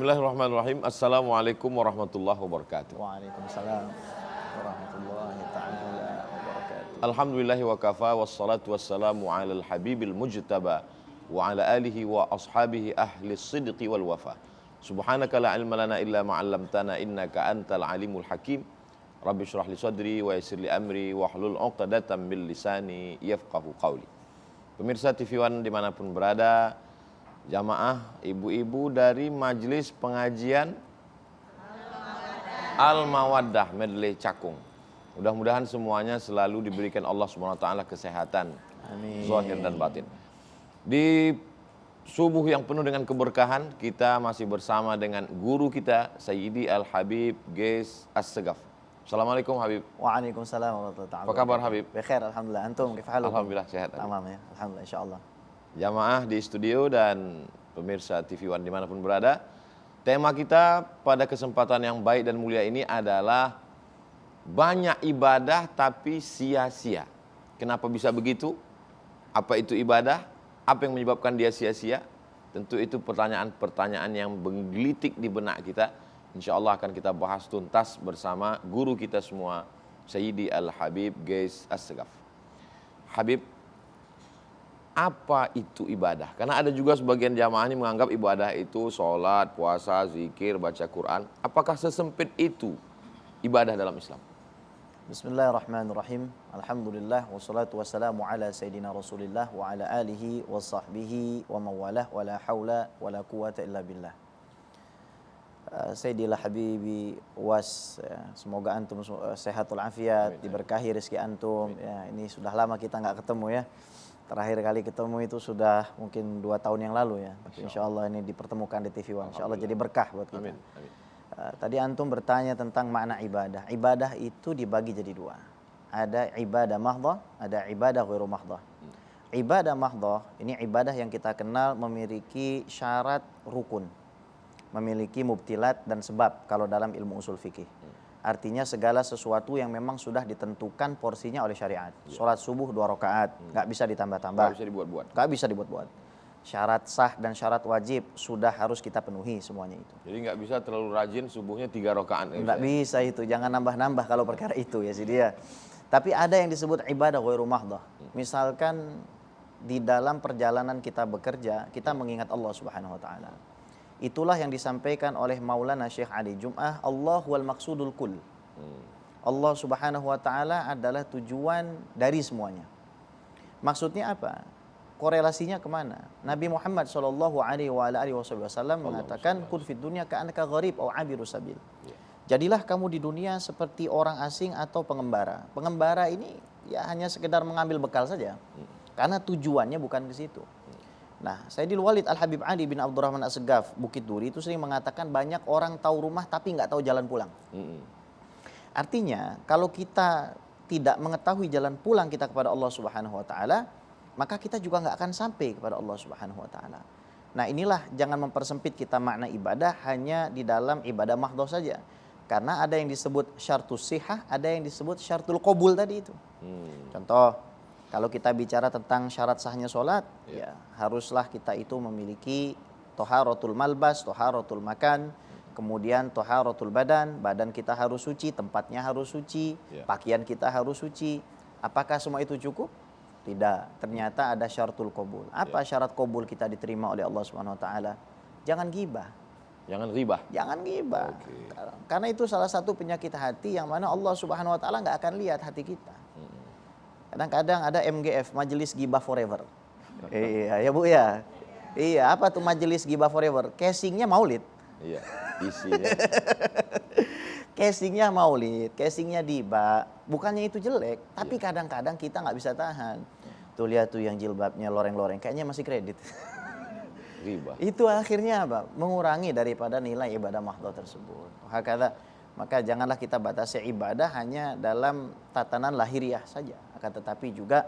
Bismillahirrahmanirrahim. Assalamualaikum warahmatullahi wabarakatuh. Waalaikumsalam warahmatullahi ta'ala wabarakatuh. Alhamdulillahi wa kafa wassalatu wassalamu ala al-habibil mujtaba wa ala alihi wa ashabihi ahli sidqi wal wafa. Subhanaka la ilma lana illa ma 'allamtana innaka antal alimul hakim. Rabbi shrah li sadri wa yassir li amri wahlul 'uqdatam min lisani yafqahu qawli. Pemirsa TV One dimanapun berada, jamaah ibu-ibu dari Majelis Pengajian Al-Mawaddah Medley Cakung. Mudah-mudahan semuanya selalu diberikan Allah SWT kesehatan, zahir dan batin. Di subuh yang penuh dengan keberkahan, kita masih bersama dengan guru kita Sayyidi Al-Habib Ghais As-Segaf. Assalamualaikum Habib. Waalaikumsalam warahmatullahi wabarakatuh. Apa kabar Habib? Bekhair, alhamdulillah. Antum kaifa halukum? Alhamdulillah sehat. Tamam ya, alhamdulillah insyaallah. Jamaah di studio dan pemirsa TV One dimanapun berada, tema kita pada kesempatan yang baik dan mulia ini adalah banyak ibadah tapi sia-sia. Kenapa bisa begitu? Apa itu ibadah? Apa yang menyebabkan dia sia-sia? Tentu itu pertanyaan-pertanyaan yang menggelitik di benak kita. Insya Allah akan kita bahas tuntas bersama guru kita semua, Sayyidi Al-Habib Ghais As-Segaf. Habib, apa itu ibadah? Karena ada juga sebagian jamaah ini menganggap ibadah itu sholat, puasa, zikir, baca Quran. Apakah sesempit itu ibadah dalam Islam? Bismillahirrahmanirrahim. Alhamdulillah wassalatu wassalamu ala sayyidina Rasulillah wa ala alihi wa sahbihi wa mawalah wa la hawla wa la quwata illa billah. Sayyidil Habibi Was, semoga antum sehat walafiat, diberkahi rezeki antum. Ya, ini sudah lama kita nggak ketemu ya. Terakhir kali ketemu itu sudah mungkin 2 tahun yang lalu ya. Tapi insya Allah ini dipertemukan di TV One. Insya Allah jadi berkah buat kita. Amin. Tadi antum bertanya tentang makna ibadah. Ibadah itu dibagi jadi 2. Ada ibadah mahdhah, ada ibadah ghairu mahdhah. Ibadah mahdhah ini ibadah yang kita kenal memiliki syarat rukun, memiliki mubtilat dan sebab kalau dalam ilmu usul fikih. Artinya segala sesuatu yang memang sudah ditentukan porsinya oleh syariat. Sholat subuh 2 rakaat, nggak bisa ditambah-tambah. Nggak bisa dibuat-buat. Nggak bisa dibuat-buat. Syarat sah dan syarat wajib sudah harus kita penuhi semuanya itu. Jadi nggak bisa terlalu rajin subuhnya 3 rakaat. Nggak bisa itu, jangan nambah-nambah kalau perkara itu ya sih dia. Tapi ada yang disebut ibadah ghairu mahdhah. Misalkan di dalam perjalanan kita bekerja, kita mengingat Allah Subhanahu wa taala. Itulah yang disampaikan oleh Maulana Syekh Ali Jum'ah, Allah wal maksudul kull. Allah Subhanahu wa taala adalah tujuan dari semuanya. Maksudnya apa? Korelasinya kemana? Nabi Muhammad SAW mengatakan, kun fid dunya ka'annaka gharib aw abiru sabil. Jadilah kamu di dunia seperti orang asing atau pengembara. Pengembara ini ya hanya sekedar mengambil bekal saja. Karena tujuannya bukan ke situ. Nah, Sayyidil Walid Al-Habib Ali bin Abdurrahman As-Segaf Bukit Duri itu sering mengatakan banyak orang tahu rumah tapi nggak tahu jalan pulang. Artinya, kalau kita tidak mengetahui jalan pulang kita kepada Allah Subhanahu wa taala, maka kita juga nggak akan sampai kepada Allah Subhanahu wa taala. Nah, inilah jangan mempersempit kita makna ibadah hanya di dalam ibadah mahdhah saja. Karena ada yang disebut syartus sihah, ada yang disebut syartul qabul tadi itu. Contoh, kalau kita bicara tentang syarat sahnya sholat, ya haruslah kita itu memiliki toharatul malbas, toharatul makan, kemudian toharatul badan, badan kita harus suci, tempatnya harus suci, pakaian kita harus suci. Apakah semua itu cukup? Tidak. Ternyata ada syaratul qabul. Apa syarat qabul kita diterima oleh Allah Subhanahu wa taala? Jangan ghibah. Jangan ribah. Jangan ghibah. Karena itu salah satu penyakit hati yang mana Allah Subhanahu wa taala nggak akan lihat hati kita. Kadang-kadang ada MGF, Majelis Ghibah Forever. Iya, ya Bu ya. Iya, apa tuh Majelis Ghibah Forever? Casingnya maulid. Iya, isinya. Casingnya maulid, casingnya diba. Bukannya itu jelek, tapi kadang-kadang kita nggak bisa tahan. Tuh lihat tuh yang jilbabnya loreng-loreng, kayaknya masih kredit. Ribah. Itu akhirnya apa? Mengurangi daripada nilai ibadah mahdhah tersebut. Maka janganlah kita batasi ibadah hanya dalam tatanan lahiriah saja, akan tetapi juga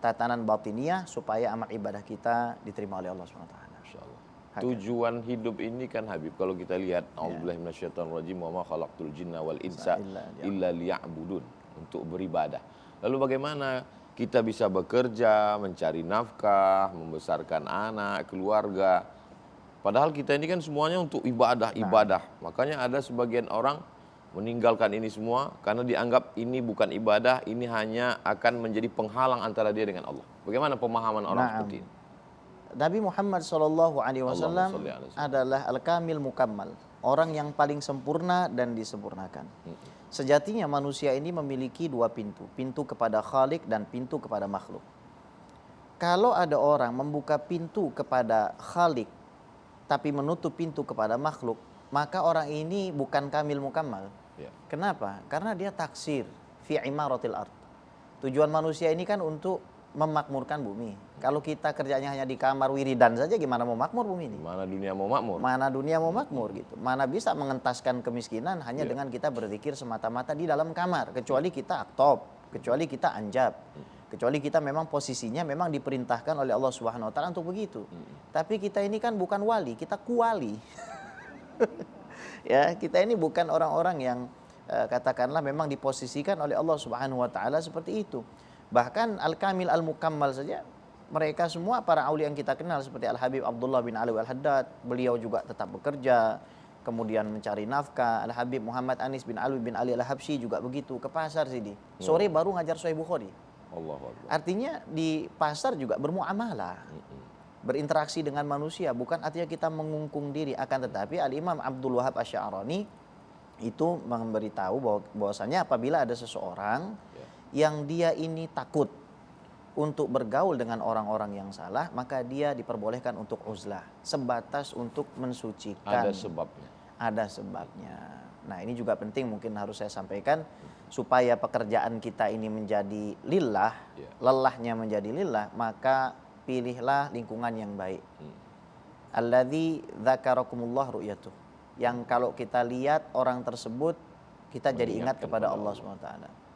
tatanan batiniah supaya amal ibadah kita diterima oleh Allah SWT. Tujuan hidup ini kan Habib, kalau kita lihat a'udzubillahi minasyaitonirrajim wa ma khalaqtul jinna wal insa illa liya'budun, untuk beribadah. Lalu bagaimana kita bisa bekerja, mencari nafkah, membesarkan anak, keluarga Padahal kita ini kan semuanya untuk ibadah. Makanya ada sebagian orang meninggalkan ini semua karena dianggap ini bukan ibadah, ini hanya akan menjadi penghalang antara dia dengan Allah. Bagaimana pemahaman orang seperti ini? Nabi Muhammad SAW Allahumma sholli ala sayyidina. adalah al-kamil mukammal, orang yang paling sempurna dan disempurnakan. Sejatinya manusia ini memiliki dua pintu, pintu kepada Khalik dan pintu kepada makhluk. Kalau ada orang membuka pintu kepada Khalik tapi menutup pintu kepada makhluk, maka orang ini bukan kamil mukammal. Ya. Kenapa? Karena dia taksir fi imaratil ard. Tujuan manusia ini kan untuk memakmurkan bumi. Kalau kita kerjanya hanya di kamar wiridan saja, gimana mau makmur bumi ini? Mana dunia mau makmur? Mana dunia mau makmur gitu. Mana bisa mengentaskan kemiskinan hanya dengan kita berzikir semata-mata di dalam kamar. Kecuali kita aktop, kecuali kita anjab. Kecuali kita memang posisinya memang diperintahkan oleh Allah Subhanahu wa taala untuk begitu. Tapi kita ini kan bukan wali, kita kuwali. Ya, kita ini bukan orang-orang yang katakanlah memang diposisikan oleh Allah Subhanahu wa taala seperti itu. Bahkan Al-Kamil Al-Mukammal saja, mereka semua para aulia yang kita kenal seperti Al-Habib Abdullah bin Ali Al-Haddad, beliau juga tetap bekerja, kemudian mencari nafkah. Al-Habib Muhammad Anis bin Alwi bin Ali Al-Habsyi juga begitu, ke pasar sini. Sore baru ngajar Sahih Bukhari. Allahu Akbar. Artinya di pasar juga bermuamalah, berinteraksi dengan manusia, bukan artinya kita mengungkung diri. Akan tetapi Al-Imam Abdul Wahab Asy-Sya'rani itu memberitahu bahwasanya apabila ada seseorang yang dia ini takut untuk bergaul dengan orang-orang yang salah, maka dia diperbolehkan untuk uzlah, sebatas untuk mensucikan. Ada sebabnya. Ada sebabnya. Nah, ini juga penting mungkin harus saya sampaikan supaya pekerjaan kita ini menjadi lillah, lelahnya menjadi lillah, maka pilihlah lingkungan yang baik. Alladzi dzakarakumullah ru'yatuh. Yang kalau kita lihat orang tersebut, kita jadi ingat kepada Allah SWT.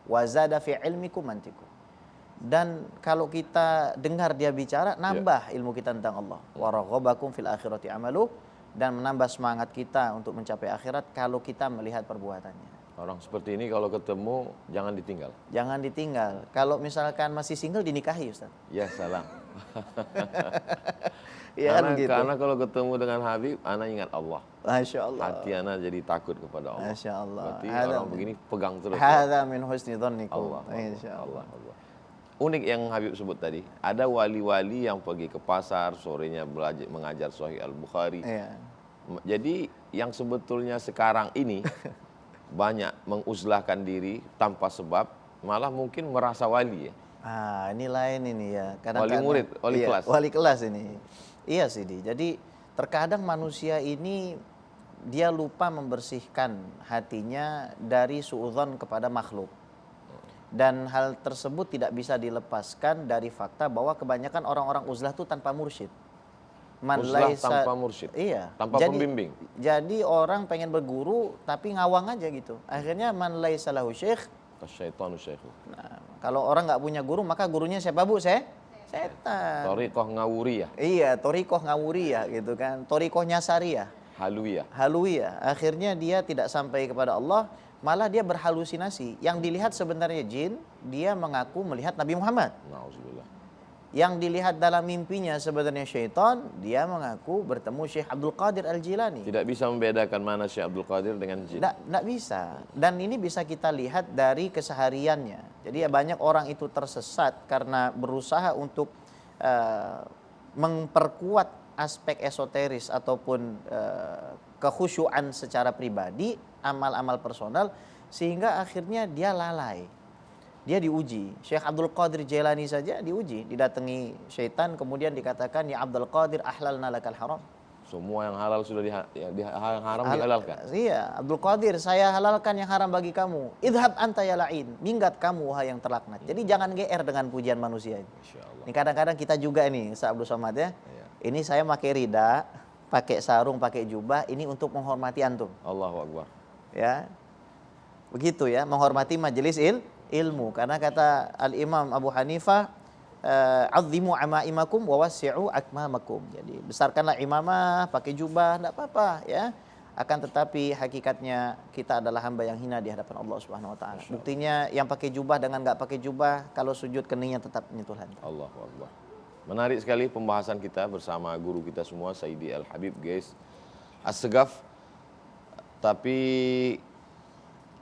Wa zada fi ilmikum mantikum. Dan kalau kita dengar dia bicara, nambah ilmu kita tentang Allah. Wa raghabakum fil akhirati amalu, dan menambah semangat kita untuk mencapai akhirat kalau kita melihat perbuatannya. Orang seperti ini kalau ketemu jangan ditinggal. Jangan ditinggal. Kalau misalkan masih single, dinikahi, Ustaz. Ya salam. Ya kan gitu. Karena kalau ketemu dengan Habib, ana ingat Allah. Masya Allah. Hati ana jadi takut kepada Allah. Masya Allah. Berarti orang begini pegang terus. Hadza min husni dzannikum. Allah. Insya Allah. Unik yang Habib sebut tadi, ada wali-wali yang pergi ke pasar, sorenya belajar mengajar Sahih Al-Bukhari. Iya. Jadi yang sebetulnya sekarang ini banyak menguzlahkan diri tanpa sebab, malah mungkin merasa wali ya. Ah, ini lain ini ya. Wali murid, wali kelas. Wali kelas ini. Iya sih, jadi terkadang manusia ini dia lupa membersihkan hatinya dari suudzon kepada makhluk. Dan hal tersebut tidak bisa dilepaskan dari fakta bahwa kebanyakan orang-orang uzlah itu tanpa mursyid. Uzlah tanpa mursyid. Iya. Tanpa pembimbing. Jadi orang pengen berguru tapi ngawang aja gitu. Akhirnya man laisa lahu syekh Kasyaitanu syaikhu. Nah, kalau orang nggak punya guru, maka gurunya siapa, Bu? Setan. Thariqah ngawuriyah. Iya, thariqah ngawuriyah gitu kan. Thariqah nyasariyah. Haluiyah. Akhirnya dia tidak sampai kepada Allah, malah dia berhalusinasi. Yang dilihat sebenarnya jin, dia mengaku melihat Nabi Muhammad. Nauzubillah. Yang dilihat dalam mimpinya sebenarnya syaitan, dia mengaku bertemu Syekh Abdul Qadir Al-Jilani. Tidak bisa membedakan mana Syekh Abdul Qadir dengan jin. Tidak bisa. Dan ini bisa kita lihat dari kesehariannya. Jadi ya banyak orang itu tersesat karena berusaha untuk memperkuat aspek esoteris ataupun kekhusyuan secara pribadi, amal-amal personal, sehingga akhirnya dia lalai. Dia diuji. Syekh Abdul Qadir Jailani saja diuji, didatangi syaitan, kemudian dikatakan, ya Abdul Qadir ahlalna lakal haram. Semua yang halal sudah yang haram dihalalkan. Iya, Abdul Qadir, saya halalkan yang haram bagi kamu. Idhab anta ya la'in, minggat kamu wahai yang terlaknat. Jadi jangan GR dengan pujian manusia ini. Ini kadang-kadang kita juga nih, Ustaz Abdul Somad ya. Ini saya pakai rida, pakai sarung, pakai jubah, ini untuk menghormati antum. Allahu Akbar. Ya. Begitu ya, menghormati majelis ilmu. Karena kata Al-Imam Abu Hanifah, azzimu amaimakum wa wassi'u akmamakum. Jadi besarkanlah imamah, pakai jubah, enggak apa-apa ya. Akan tetapi hakikatnya kita adalah hamba yang hina di hadapan Allah Subhanahu wa taala. Buktinya yang pakai jubah dengan enggak pakai jubah, kalau sujud keningnya tetap menyentuh lantai. Allahu Akbar. Menarik sekali pembahasan kita bersama guru kita semua, Sayyidi Al-Habib Ghais Assegaf. Tapi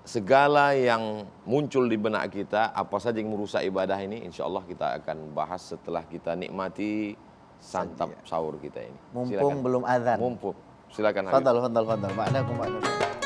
segala yang muncul di benak kita, apa saja yang merusak ibadah ini, insya Allah kita akan bahas setelah kita nikmati santap sahur kita ini. Mumpung belum azan. Mumpung. Silakan Habib. Fadal. Ma'nakum.